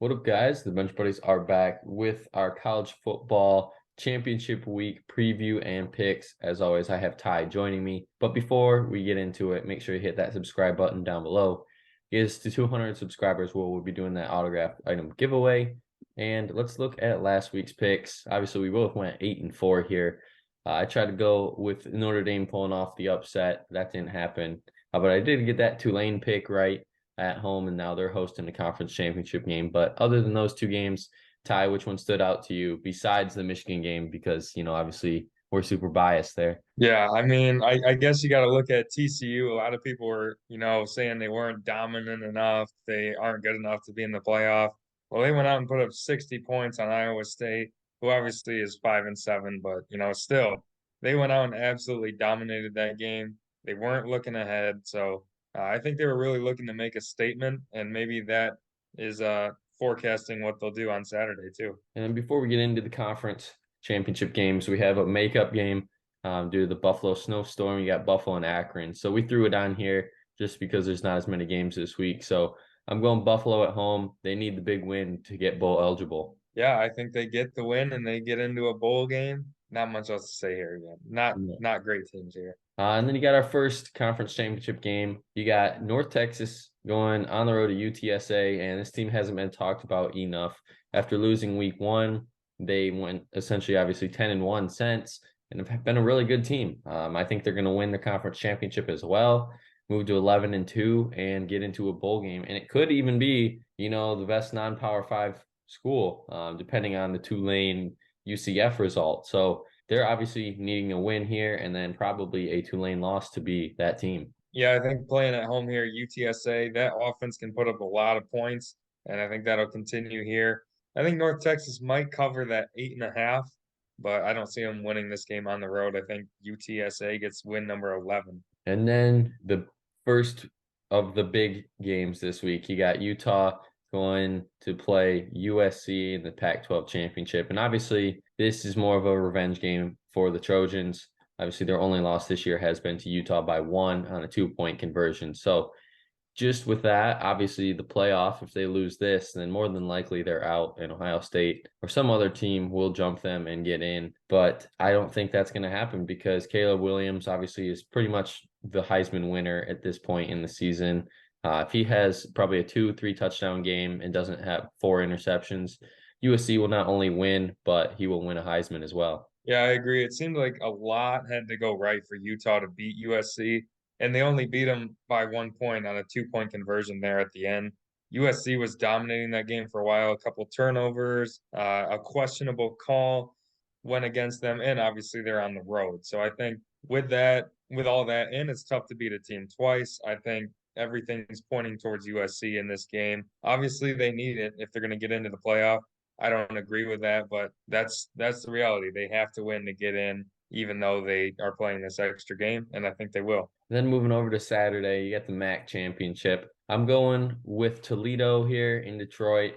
What up, guys? The Bench Buddies are back with our college football championship week preview and picks. As always, I have Ty joining me. But before we get into it, make sure you hit that subscribe button down below. Get us to 200 subscribers where we'll be doing that autographed item giveaway. And let's look at last week's picks. Obviously, we both went 8-4 here. I tried to go with Notre Dame pulling off the upset. That didn't happen. But I did get that Tulane pick right at home, and now they're hosting the conference championship game. But other than those two games, Ty, which one stood out to you besides the Michigan game? Because, obviously we're super biased there. Yeah, I guess you got to look at TCU. A lot of people were, saying they weren't dominant enough. They aren't good enough to be in the playoff. Well, they went out and put up 60 points on Iowa State, who obviously is 5-7, but still, they went out and absolutely dominated that game. They weren't looking ahead, so I think they were really looking to make a statement, and maybe that is forecasting what they'll do on Saturday too. And then before we get into the conference championship games, we have a makeup game due to the Buffalo snowstorm. You got Buffalo and Akron. So we threw it on here just because there's not as many games this week. So I'm going Buffalo at home. They need the big win to get bowl eligible. Yeah, I think they get the win and they get into a bowl game. Not much else to say here again. Not great teams here. And then you got our first conference championship game. You got North Texas going on the road to UTSA, and this team hasn't been talked about enough. After losing week one, they went essentially, obviously, 10-1 since, and have been a really good team. I think they're going to win the conference championship as well, move to 11-2, and get into a bowl game. And it could even be, the best non-Power 5 school, depending on the Tulane UCF result. So they're obviously needing a win here and then probably a Tulane loss to be that team. Yeah, I think playing at home here, UTSA, that offense can put up a lot of points, and I think that'll continue here. I think North Texas might cover that 8.5, but I don't see them winning this game on the road. I think UTSA gets win number 11. And then the first of the big games this week, you got Utah going to play USC in the Pac-12 championship. And obviously, this is more of a revenge game for the Trojans. Obviously, their only loss this year has been to Utah by 1 on a 2-point conversion. So just with that, obviously the playoff, if they lose this, then more than likely they're out, and Ohio State or some other team will jump them and get in. But I don't think that's going to happen because Caleb Williams obviously is pretty much the Heisman winner at this point in the season. If he has probably a 2-3 touchdown game and doesn't have 4 interceptions, USC will not only win, but he will win a Heisman as well. Yeah, I agree. It seemed like a lot had to go right for Utah to beat USC, and they only beat them by 1 point on a 2-point conversion there at the end. USC was dominating that game for a while, a couple turnovers, a questionable call went against them, and obviously they're on the road. So I think with that, with all that, and it's tough to beat a team twice, I think everything's pointing towards USC in this game. Obviously, they need it if they're going to get into the playoff. I don't agree with that, but that's the reality. They have to win to get in, even though they are playing this extra game, and I think they will. Then moving over to Saturday, you got the MAC championship. I'm going with Toledo here in Detroit.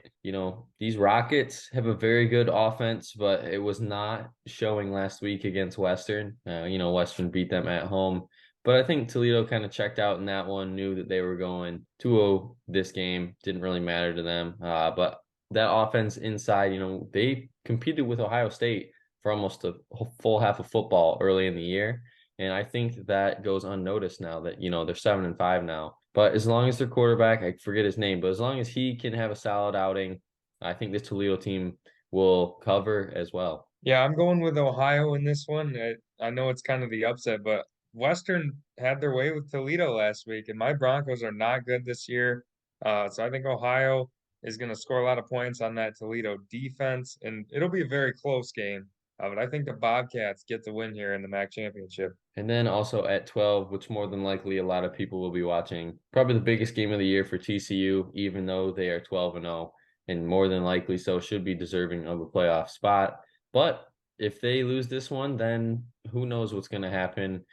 These Rockets have a very good offense, but it was not showing last week against Western. Western beat them at home. But I think Toledo kind of checked out in that one, knew that they were going 2-0 this game. Didn't really matter to them. But that offense inside, they competed with Ohio State for almost a full half of football early in the year. And I think that goes unnoticed now that, they're 7-5 now. But as long as their quarterback, I forget his name, but as long as he can have a solid outing, I think this Toledo team will cover as well. Yeah, I'm going with Ohio in this one. I know it's kind of the upset, but Western had their way with Toledo last week, and my Broncos are not good this year. So I think Ohio is going to score a lot of points on that Toledo defense, and it'll be a very close game. But I think the Bobcats get the win here in the MAC championship. And then also at 12, which more than likely a lot of people will be watching, probably the biggest game of the year for TCU, even though they are 12-0, and more than likely so should be deserving of a playoff spot. But if they lose this one, then who knows what's going to happen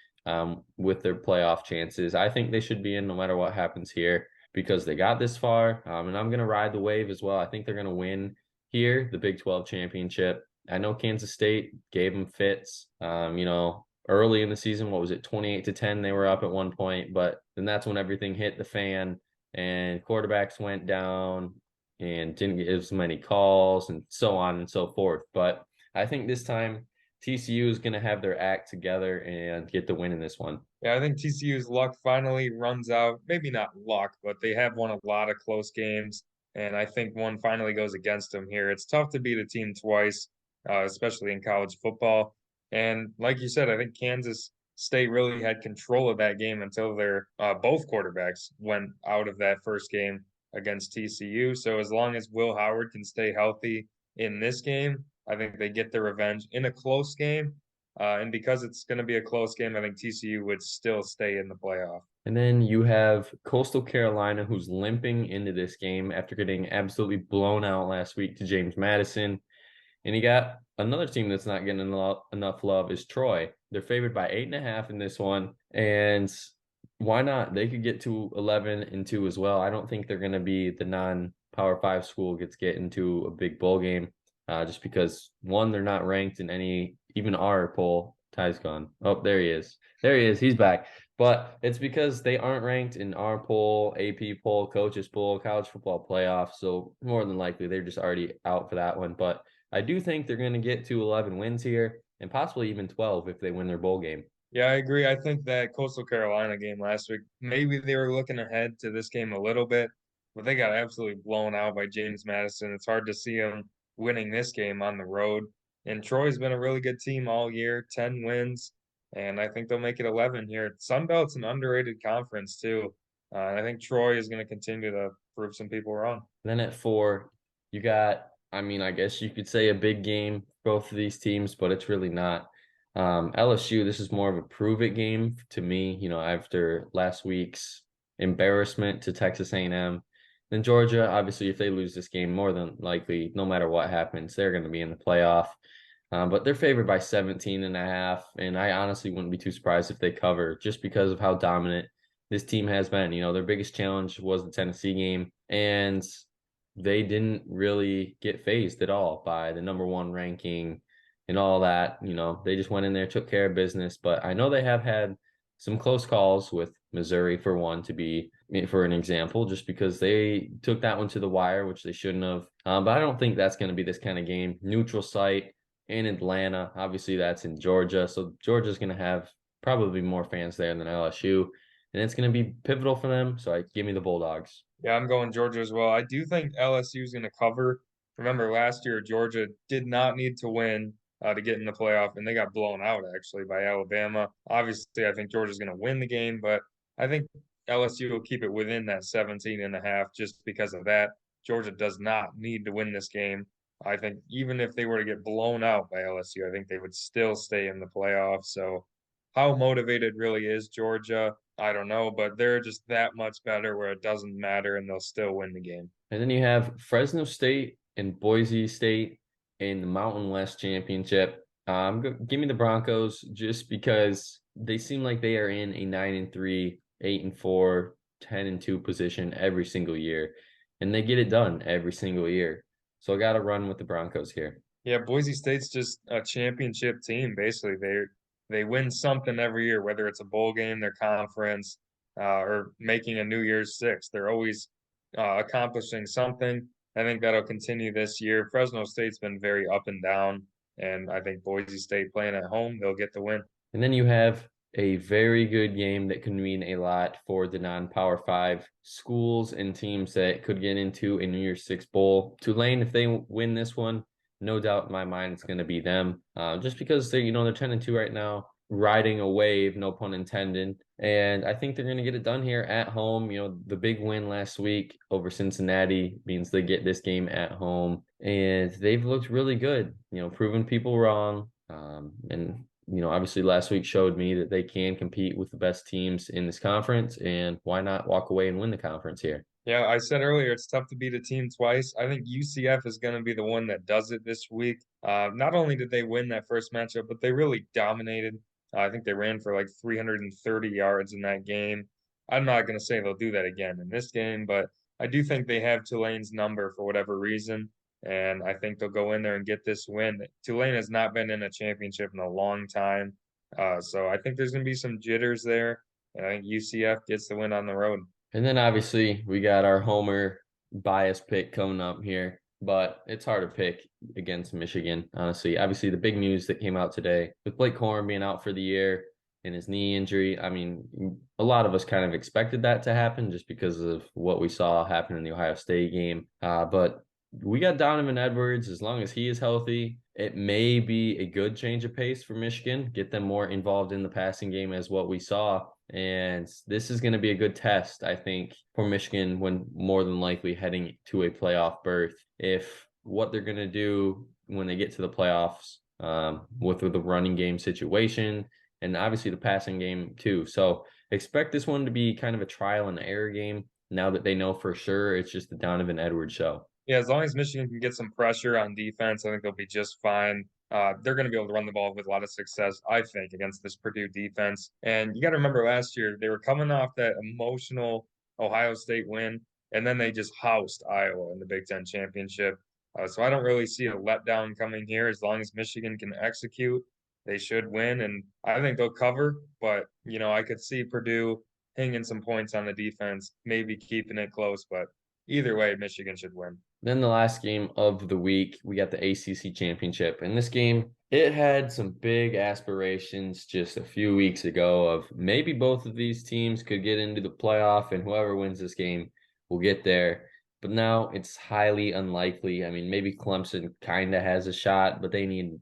with their playoff chances. I think they should be in no matter what happens here because they got this far. And I'm going to ride the wave as well. I think they're going to win here, the Big 12 championship. I know Kansas State gave them fits. Early in the season, what was it, 28-10? They were up at one point, but then that's when everything hit the fan and quarterbacks went down. and didn't get as many calls and so on and so forth. But I think this time TCU is going to have their act together and get the win in this one. Yeah, I think TCU's luck finally runs out. Maybe not luck, but they have won a lot of close games, and I think one finally goes against them here. It's tough to beat a team twice, especially in college football. And like you said, I think Kansas State really had control of that game until their both quarterbacks went out of that first game against TCU. So as long as Will Howard can stay healthy in this game, I think they get their revenge in a close game. And because it's going to be a close game, I think TCU would still stay in the playoff. And then you have Coastal Carolina, who's limping into this game after getting absolutely blown out last week to James Madison. And you got another team that's not getting enough love is Troy. They're favored by 8.5 in this one. And why not? They could get to 11-2 as well. I don't think they're going to be the non-Power 5 school gets get into a big bowl game, just because one, they're not ranked in any, even our poll. Ty's gone. Oh, there he is. There he is. He's back. But it's because they aren't ranked in our poll, AP poll, coaches poll, college football playoff. So more than likely, they're just already out for that one. But I do think they're going to get to 11 wins here and possibly even 12 if they win their bowl game. Yeah, I agree. I think that Coastal Carolina game last week, maybe they were looking ahead to this game a little bit, but they got absolutely blown out by James Madison. It's hard to see them winning this game on the road. And Troy's been a really good team all year, 10 wins, and I think they'll make it 11 here. Sun Belt's an underrated conference too. And I think Troy is going to continue to prove some people wrong. Then at 4, you got, I mean, I guess you could say a big game, both of these teams, but it's really not. LSU, this is more of a prove it game to me, after last week's embarrassment to Texas A&M. Then Georgia, obviously, if they lose this game, more than likely, no matter what happens, they're going to be in the playoff. But they're favored by 17.5, and I honestly wouldn't be too surprised if they cover just because of how dominant this team has been. Their biggest challenge was the Tennessee game, and they didn't really get phased at all by the number one ranking and all that. They just went in there, took care of business. But I know they have had some close calls with Missouri for one, to be for an example, just because they took that one to the wire, which they shouldn't have. But I don't think that's going to be this kind of game. Neutral site in Atlanta. Obviously, that's in Georgia. So Georgia's going to have probably more fans there than LSU. And it's going to be pivotal for them. So give me the Bulldogs. Yeah, I'm going Georgia as well. I do think LSU is going to cover. Remember last year, Georgia did not need to win to get in the playoff, and they got blown out actually by Alabama. Obviously, I think Georgia's going to win the game, but I think LSU will keep it within that 17.5 just because of that. Georgia does not need to win this game. I think even if they were to get blown out by LSU, I think they would still stay in the playoff. So, how motivated really is Georgia? I don't know, but they're just that much better where it doesn't matter and they'll still win the game. And then you have Fresno State and Boise State in the Mountain West Championship. Give me the Broncos just because they seem like they are in a 9-3, 8-4, 10-2 position every single year, and they get it done every single year. So I got to run with the Broncos here. Yeah, Boise State's just a championship team. Basically, they win something every year, whether it's a bowl game, their conference, or making a New Year's Six. They're always accomplishing something. I think that'll continue this year. Fresno State's been very up and down, and I think Boise State playing at home, they'll get the win. And then you have a very good game that can mean a lot for the non-Power 5 schools and teams that could get into a New Year's Six bowl. Tulane, if they win this one, no doubt in my mind it's going to be them. Just because they're 10-2 right now, riding a wave, no pun intended. And I think they're going to get it done here at home. The big win last week over Cincinnati means they get this game at home, and they've looked really good. Proving people wrong. And obviously last week showed me that they can compete with the best teams in this conference, and why not walk away and win the conference here? Yeah, I said earlier it's tough to beat a team twice. I think UCF is going to be the one that does it this week. Not only did they win that first matchup, but they really dominated. I think they ran for like 330 yards in that game. I'm not going to say they'll do that again in this game, but I do think they have Tulane's number for whatever reason, and I think they'll go in there and get this win. Tulane has not been in a championship in a long time, so I think there's going to be some jitters there, and I think UCF gets the win on the road. And then obviously we got our homer bias pick coming up here, but it's hard to pick against Michigan, honestly. Obviously, the big news that came out today with Blake Corum being out for the year and his knee injury. I mean, a lot of us kind of expected that to happen just because of what we saw happen in the Ohio State game. But we got Donovan Edwards. As long as he is healthy, it may be a good change of pace for Michigan, get them more involved in the passing game as what we saw. And this is going to be a good test, I think, for Michigan when more than likely heading to a playoff berth. If what they're going to do when they get to the playoffs with the running game situation and obviously the passing game too. So expect this one to be kind of a trial and error game now that they know for sure it's just the Donovan Edwards show. Yeah, as long as Michigan can get some pressure on defense, I think they'll be just fine. They're going to be able to run the ball with a lot of success, I think, against this Purdue defense. And you got to remember last year, they were coming off that emotional Ohio State win, and then they just housed Iowa in the Big Ten championship. So I don't really see a letdown coming here. As long as Michigan can execute, they should win. And I think they'll cover, but, I could see Purdue hanging some points on the defense, maybe keeping it close, but either way, Michigan should win. Then the last game of the week, we got the ACC championship. And this game, it had some big aspirations just a few weeks ago of maybe both of these teams could get into the playoff and whoever wins this game will get there. But now it's highly unlikely. I mean, maybe Clemson kind of has a shot, but they need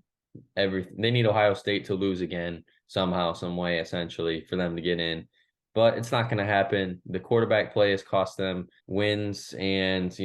everything. They need Ohio State to lose again somehow, some way, essentially, for them to get in. But it's not going to happen. The quarterback play has cost them wins and,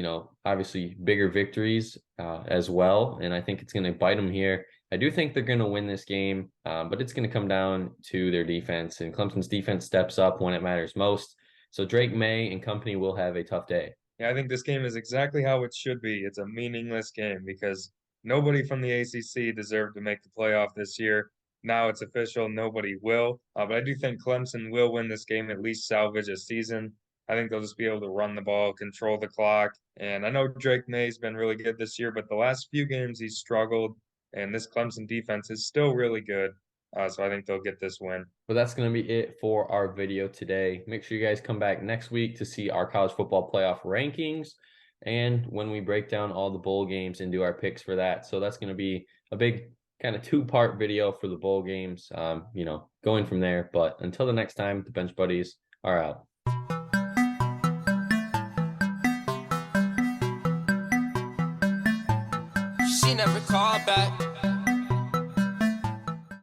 obviously bigger victories as well. And I think it's going to bite them here. I do think they're going to win this game, but it's going to come down to their defense. And Clemson's defense steps up when it matters most. So Drake May and company will have a tough day. Yeah, I think this game is exactly how it should be. It's a meaningless game because nobody from the ACC deserved to make the playoff this year. Now it's official, nobody will. But I do think Clemson will win this game, at least salvage a season. I think they'll just be able to run the ball, control the clock. And I know Drake May's been really good this year, but the last few games he's struggled. And this Clemson defense is still really good. So I think they'll get this win. But that's going to be it for our video today. Make sure you guys come back next week to see our college football playoff rankings and when we break down all the bowl games and do our picks for that. So that's going to be a big kind of two-part video for the bowl games, going from there. But until the next time, the Bench Buddies are out. She never called back.